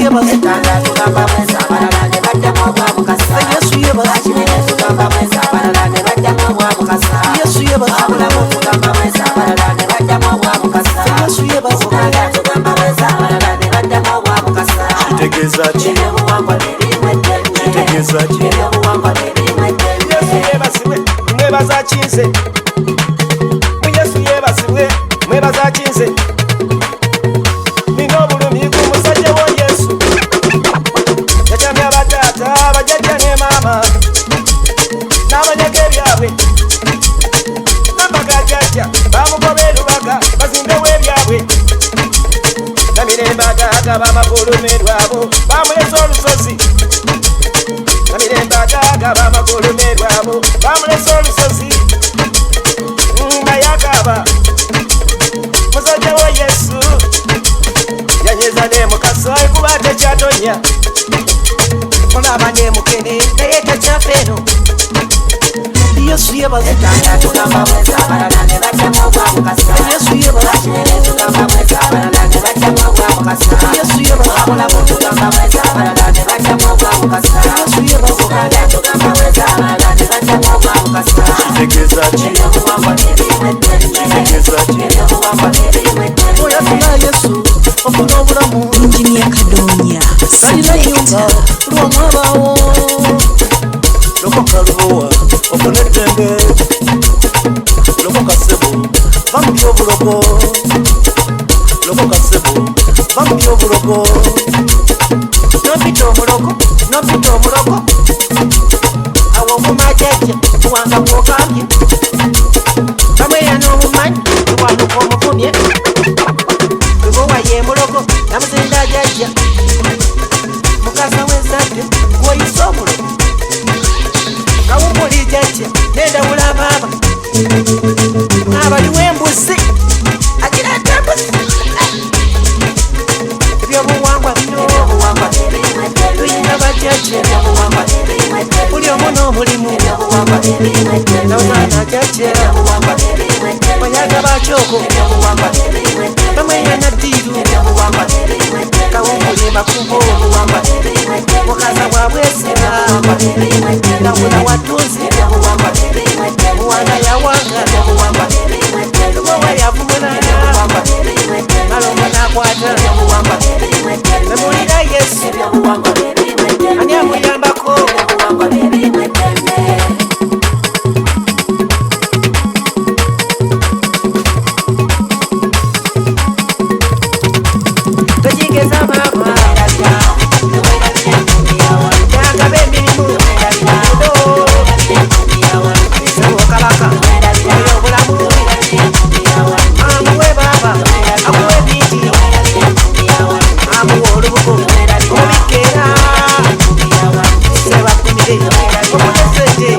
yebaza tugamba mweza abalala ne baddamu obwa mukasa Yesu yebaza tugamba mweza abalala ne baddamu obwa mukasa Yesu yebaza abulamu tugamba mweza abalala ne baddamu obwa mukasa Yesu yebaza tugamba mweza abalala ne baddamu obwa mukasa kitegeeza ki kitegeeza ki Yesu yebazibwe mwebaza kinze Yesu yebazibwe mwebaza kinze Nino bulumi ku musajja wa Yesu Yatamya batata bajjajja ne mama N'abanyage ebyabwe Amagajjajja bamugoba elubaga bazimbewo ebyabwe Namirembe agagaba amagulumirwabo bamulesa olusozi Namirembe agagaba amagulumirwabo bamulesa olusozi Mayagaba musajja wa Yesu Yanyeza ne mukasa kuba tekyatonya Mulaba ne mukene naye tekyafeeno Yesu yebaza tugamba mweza abalala ne baddamu obwa mukasa Yesu yebaza tugamba mweza abalala ne baddamu obwa mukasa Yesu yebaza abulamu tugamba mweza abalala ne baddamu obwa mukasa Yesu yebaza tugamba mweza abalala ne baddamu obwa mukasa kitegeeza ki kitegeeza ki oyafuna Yesu ofuna obulamu Injinia Kadonya talina nyumba lwomwabawo lokoka lubowa ofuna eddembe lokoka ssebo bamutya obulogo lokoka ssebo bamutya obulogo nopita omulogo nopita omulogo awo omumajajja tuwanga gwogambye bamweya n'omumanyi tuwanuka omuvumye tubowa ye mulogo namuzinda jajja mukasa w'enzadde gwoyisa omulogo kawumpuli jajja nendawula baaba abaliwo embuzi agirata embuzi ebyobuwangwa bino tuyina bajajja buli omu n'omulimu n'omwana jajja bayaga bakyoko bamweya naddiiru kawumpuli makubo mukaza bwabwesira ndawula watunzi muwana yawanga lubowa yavumulana malongo nakwata memulira Yesu ani amuyambako tojingeza mama yagaba emirimu kabaka obulamu amuwe baba amuwe bingi amuwe olubugo omubikera sebakumire omuleseje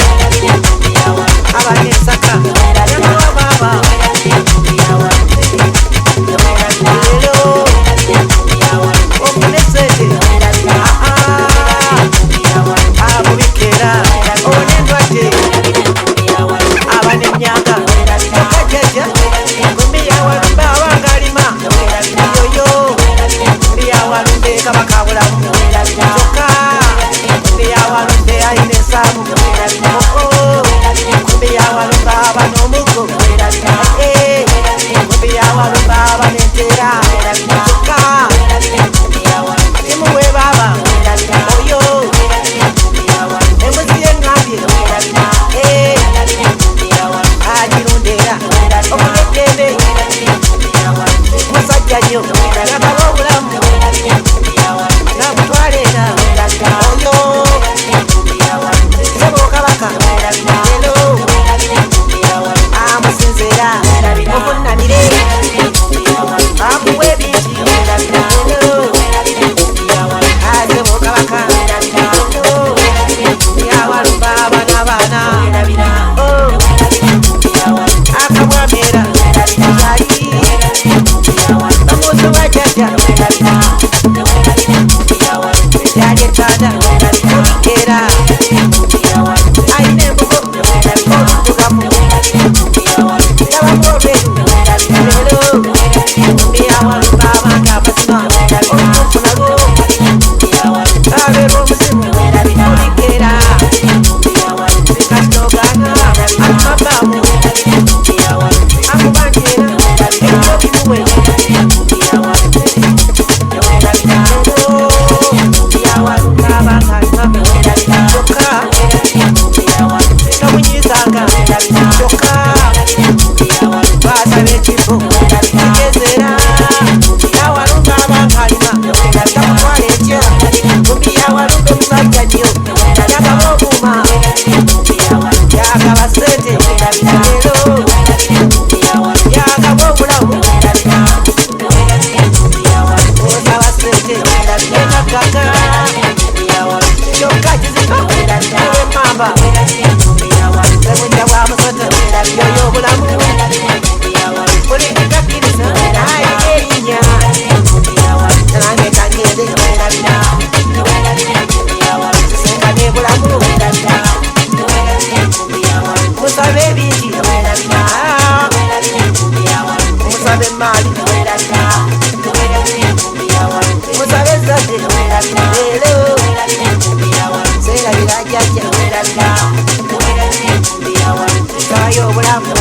abanesaka yamawa baba lero omuleseje amubikera onendwadde abanemyaka okajaja kumiyawalumbe abangalima yoyo mbiyawalumbe kabakabulamu kyokka mbiyawalumbe ayina ensamu mbiyawalumbe abana omugo mbiyawalumbe abana entera kyokka timuwe baba oyo embuzi yeŋŋambye agirundera omugeddembe musajja nnyo yagaba obulamu namutwalera oyo sebo kabaka lero amusinzira omunnamire akuwe bingi lero sebo kabaka yawalumba abana baana akamwamera yali bamusobola musabe emaali musabe ezzadde leero seerabira jjajja kaayo obulamu